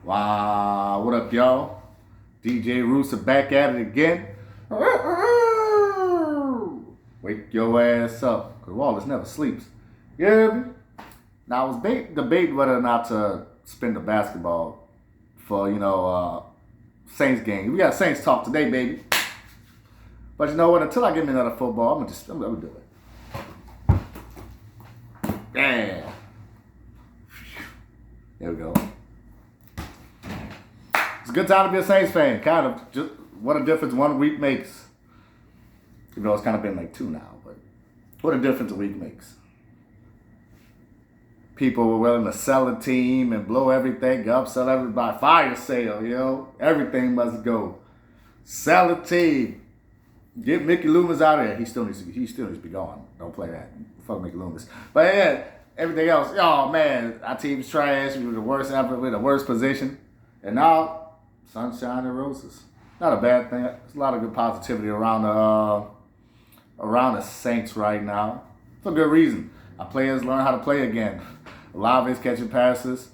Wow, what up, y'all? DJ Rooster back at it again. Wake your ass up, because Wallace never sleeps. You hear me? Now, I was debating whether or not to spin the basketball for, Saints game. We got Saints talk today, baby. But you know what? Until I get me another football, I'm gonna do it. Yeah. There we go. It's a good time to be a Saints fan. Kind of. Just what a difference 1 week makes. Even though it's kind of been like 2 now, but what a difference a week makes. People were willing to sell a team and blow everything up, sell everybody, fire sale, everything must go. Sell a team. Get Mickey Loomis out of there. He still needs to be gone. Don't play that. Fuck Mickey Loomis. But yeah, everything else, oh man, our team's trash. We were the worst ever, we're the worst position. And now, sunshine and roses. Not a bad thing. There's a lot of good positivity around the Saints right now. For good reason. Our players learn how to play again. Olave's catching passes.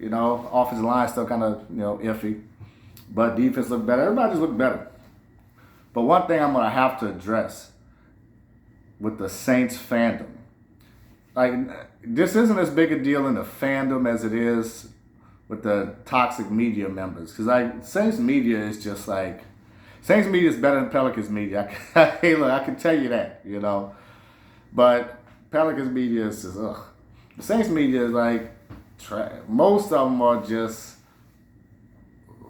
Offensive line still kind of, iffy. But defense looked better. Everybody just looked better. But one thing I'm going to have to address with the Saints fandom. Like, this isn't as big a deal in the fandom as it is with the toxic media members. Because, Saints media is just like... Saints media is better than Pelicans media. Hey, look, I can tell you that, But Pelicans media is just, ugh. The Saints media is like... Most of them are just...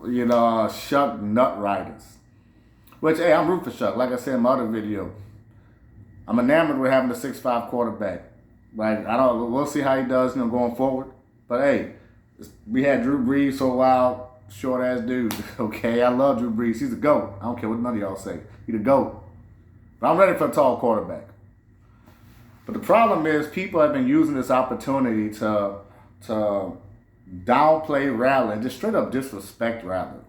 Shuck nut riders. Which, hey, I'm rooting for Shuck. Like I said in my other video, I'm enamored with having a 6'5" quarterback. We'll see how he does, going forward. But hey, we had Drew Brees for a while, short ass dude. Okay, I love Drew Brees. He's a GOAT. I don't care what none of y'all say. He's a GOAT. But I'm ready for a tall quarterback. But the problem is, people have been using this opportunity to downplay Rattler and just straight up disrespect Rattler.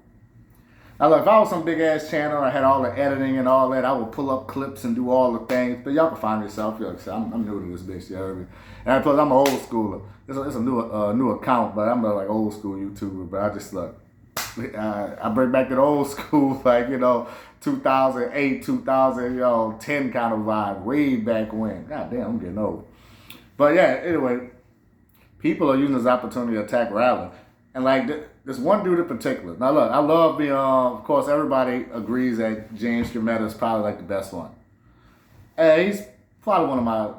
Now look, if I was some big ass channel, I had all the editing and all that, I would pull up clips and do all the things. But y'all can find yourself. I'm new to this bitch, you heard me? And plus, I'm an old schooler. It's a new account, but I'm a old school YouTuber. But I just look, I bring back that old school 2008, 2010 kind of vibe, way back when. God damn, I'm getting old. But yeah, anyway, people are using this opportunity to attack Rattler. And this one dude in particular. Now look, I love the, of course, everybody agrees that James Stremetta is probably the best one. And he's probably one of my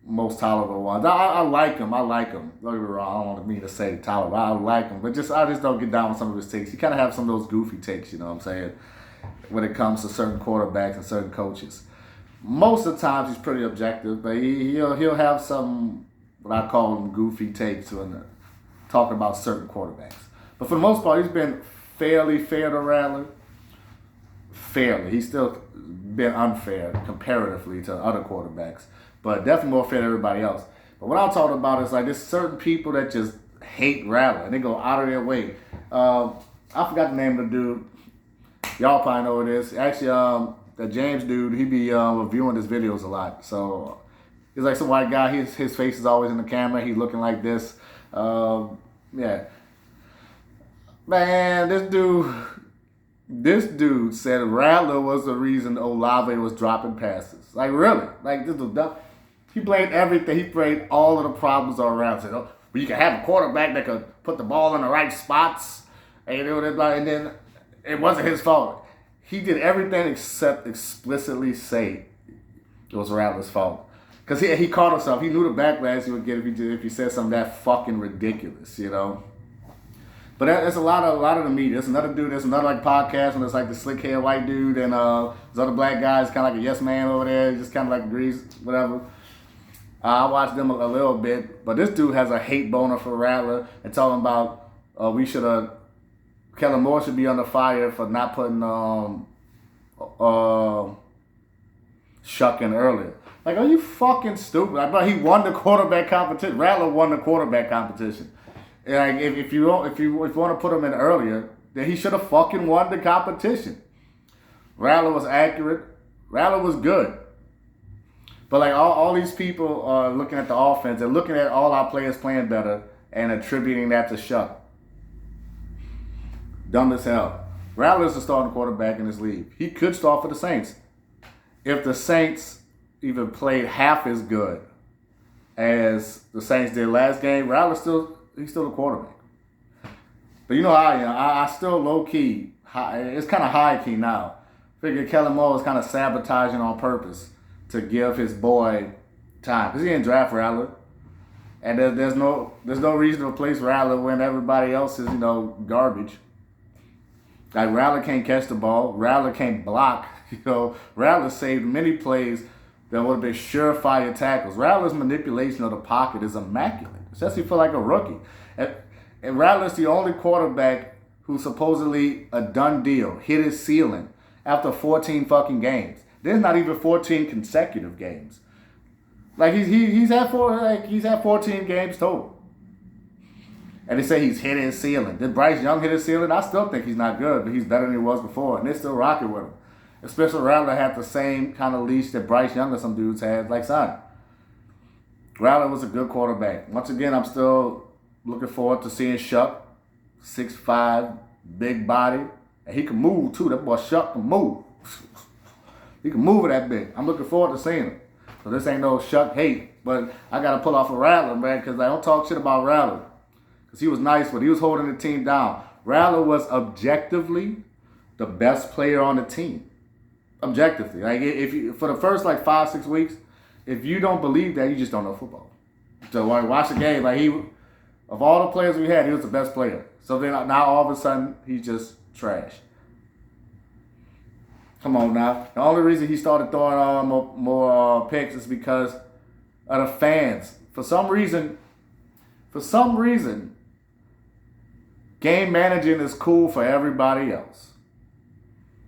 most tolerable ones. I like him. Don't get me wrong. I don't want me to say tolerable. I like him. But I just don't get down with some of his takes. He kind of have some of those goofy takes, you know what I'm saying, when it comes to certain quarterbacks and certain coaches. Most of the times he's pretty objective, but he'll have some, what I call them, goofy takes when talking about certain quarterbacks. But for the most part, he's been fairly fair to Rattler. Fairly. He's still been unfair comparatively to other quarterbacks. But definitely more fair to everybody else. But what I'm talking about is there's certain people that just hate Rattler. And they go out of their way. I forgot the name of the dude. Y'all probably know who it is. Actually, the James dude, he be reviewing his videos a lot. So he's some white guy. His face is always in the camera. He's looking like this. Yeah. Man, this dude said Rattler was the reason Olave was dropping passes. Really? This was dumb. He blamed everything. He blamed all of the problems all around. Said, well, you can have a quarterback that could put the ball in the right spots. And then it wasn't his fault. He did everything except explicitly say it was Rattler's fault. Because he caught himself. He knew the backlash he would get if he said something that fucking ridiculous, But that's a lot of the media. There's another dude, there's another podcast, and there's the slick hair white dude, and there's other black guys, kind of like a yes man over there, just kind of agrees, whatever. I watched them a little bit, but this dude has a hate boner for Rattler and talking about Kellen Moore should be under fire for not putting Shuck in earlier. Are you fucking stupid? But he won the quarterback competition. Rattler won the quarterback competition. If you want to put him in earlier, then he should have fucking won the competition. Rattler was accurate. Rattler was good. But all these people are looking at the offense and looking at all our players playing better and attributing that to Shuck. Dumb as hell. Rattler's the starting quarterback in this league. He could start for the Saints. If the Saints even played half as good as the Saints did last game, Rattler's he's still the quarterback. But you know how I am. I still low-key. It's kind of high-key now. Figure Kellen Moore is kind of sabotaging on purpose to give his boy time. Because he didn't draft Rattler. And there's no reason to replace Rattler when everybody else is, garbage. Like, Rattler can't catch the ball. Rattler can't block. Rattler saved many plays that would have been surefire tackles. Rattler's manipulation of the pocket is immaculate, especially for like a rookie. And Rattler's the only quarterback who's supposedly a done deal, hit his ceiling after 14 fucking games. There's not even 14 consecutive games. Like he's had 14 games total. And they say he's hit his ceiling. Did Bryce Young hit his ceiling? I still think he's not good, but he's better than he was before. And they're still rocking with him. Especially Rattler had the same kind of leash that Bryce Young and some dudes had. Like, son, Rattler was a good quarterback. Once again, I'm still looking forward to seeing Shuck, 6'5", big body. And he can move, too. That boy Shuck can move. He can move it that big. I'm looking forward to seeing him. So this ain't no Shuck hate. But I got to pull off a Rattler, man, because I don't talk shit about Rattler. Because he was nice, but he was holding the team down. Rattler was objectively the best player on the team. Objectively. Like, if you, for the first, 5-6 weeks, if you don't believe that, you just don't know football. So watch the game. Like, of all the players we had, he was the best player. So then now all of a sudden, he's just trash. Come on now. The only reason he started throwing more picks is because of the fans. For some reason, game managing is cool for everybody else.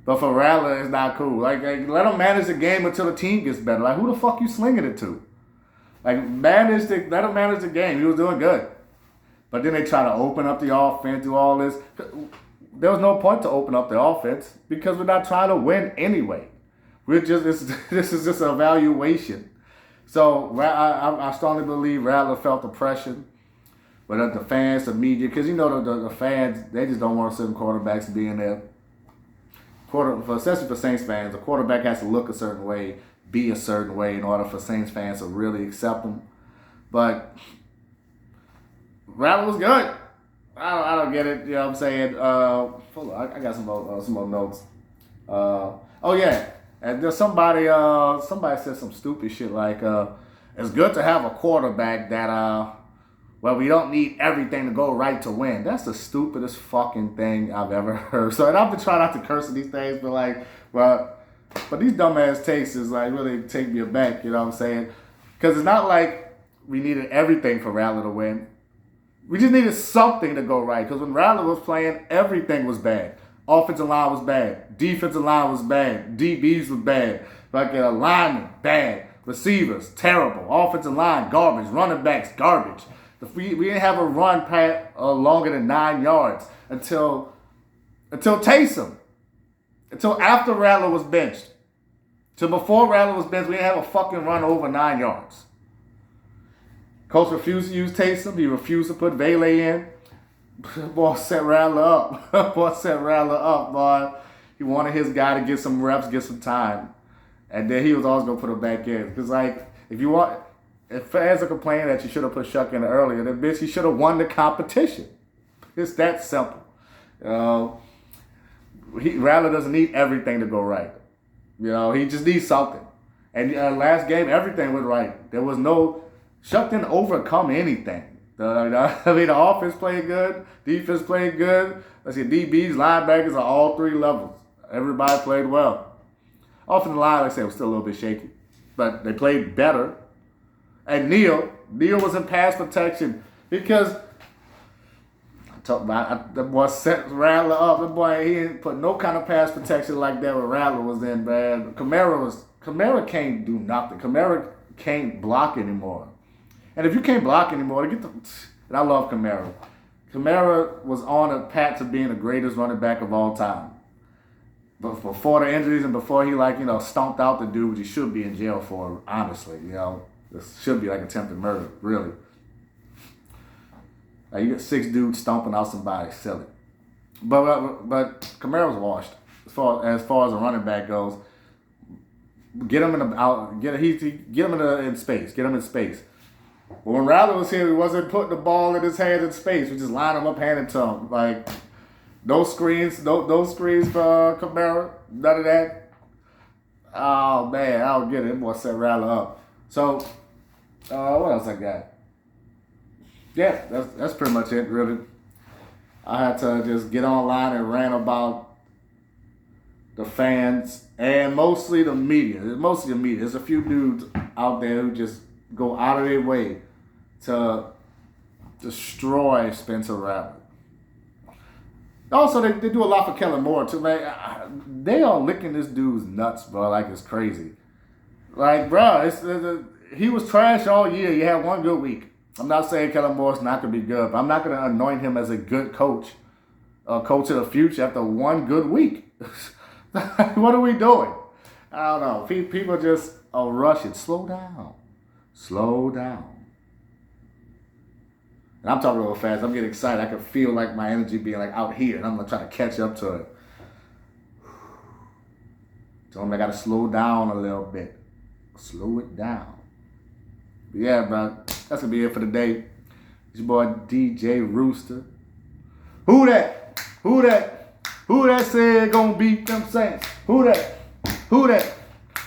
But for Rattler, it's not cool. Like, let him manage the game until the team gets better. Like, who the fuck you slinging it to? Like, let him manage the game. He was doing good. But then they try to open up the offense, do all this. There was no point to open up the offense because we're not trying to win anyway. This is just an evaluation. So I strongly believe Rattler felt the pressure. But the fans, the media, because the fans, they just don't want certain quarterbacks being there. Especially for Saints fans, a quarterback has to look a certain way, be a certain way in order for Saints fans to really accept him. But Rattler was good. I don't get it. You know what I'm saying? Hold on, I got some more notes. Oh yeah, and there's somebody said some stupid shit like it's good to have a quarterback that we don't need everything to go right to win. That's the stupidest fucking thing I've ever heard. So, and I've been trying not to curse at these things, but these dumbass takes is really take me aback, you know what I'm saying? Because it's not like we needed everything for Rattler to win. We just needed something to go right. Because when Rattler was playing, everything was bad. Offensive line was bad. Defensive line was bad. DBs was bad. Linemen, bad. Receivers, terrible. Offensive line, garbage. Running backs, garbage. We didn't have a run longer than 9 yards until Taysom. Until after Rattler was benched. Till before Rattler was benched, we didn't have a fucking run over 9 yards. Coach refused to use Taysom. He refused to put Vele in. Boy set Rattler up. Boy. He wanted his guy to get some reps, get some time. And then he was always going to put him back in. Because, if fans are complaining that you should have put Shuck in earlier, then bitch, you should have won the competition. It's that simple. Rattler doesn't need everything to go right. He just needs something. And last game, everything went right. There was no... Shuck didn't overcome anything. The offense played good. Defense played good. Let's see, DBs, linebackers are all 3 levels. Everybody played well. Offensive line, like I said, was still a little bit shaky. But they played better. And Neal was in pass protection because the boy set Rattler up. The boy, he didn't put no kind of pass protection like that when Rattler was in, man. Kamara can't do nothing. Kamara can't block anymore. And if you can't block anymore, and I love Kamara. Kamara was on a path to being the greatest running back of all time. But before the injuries and before he stomped out the dude, which he should be in jail for, honestly, This should be attempted murder, really. You got 6 dudes stomping out somebody, silly. But Camaro's washed as far as a running back goes. Get him in the out. Get him in space. Get him in space. But when Rattler was here, he wasn't putting the ball in his hands in space. We just line him up, hand it to him. Like those screens for Camaro. None of that. Oh man, I don't get it. That boy set Rattler up. So what else I got? Yeah, that's pretty much it, really. I had to just get online and rant about the fans and mostly the media. There's a few dudes out there who just go out of their way to destroy Spencer Rattler. Also, they do a lot for Kellen Moore too, man. They are licking this dude's nuts, bro, like it's crazy. Like, bro, he was trash all year. You had one good week. I'm not saying Kellen Moore's not going to be good, but I'm not going to anoint him as a good coach, coach of the future after one good week. What are we doing? I don't know. People just are rushing. Slow down. Slow down. And I'm talking a little fast. I'm getting excited. I can feel like my energy being like out here, and I'm going to try to catch up to it. Tell him I got to slow down a little bit. Slow it down. But yeah, bro. That's going to be it for the day. It's your boy DJ Rooster. Who that? Who that? Who that said gonna beat them Saints? Who that? Who that?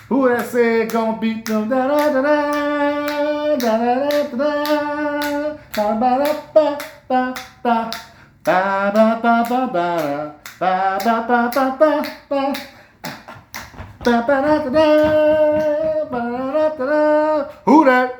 Who that said gonna beat them? Da da da da da da da da da ba da ba ba ba ba ba ba ba ba ba ba ba ba ba ba ba ba da da da ba da da da. Who that?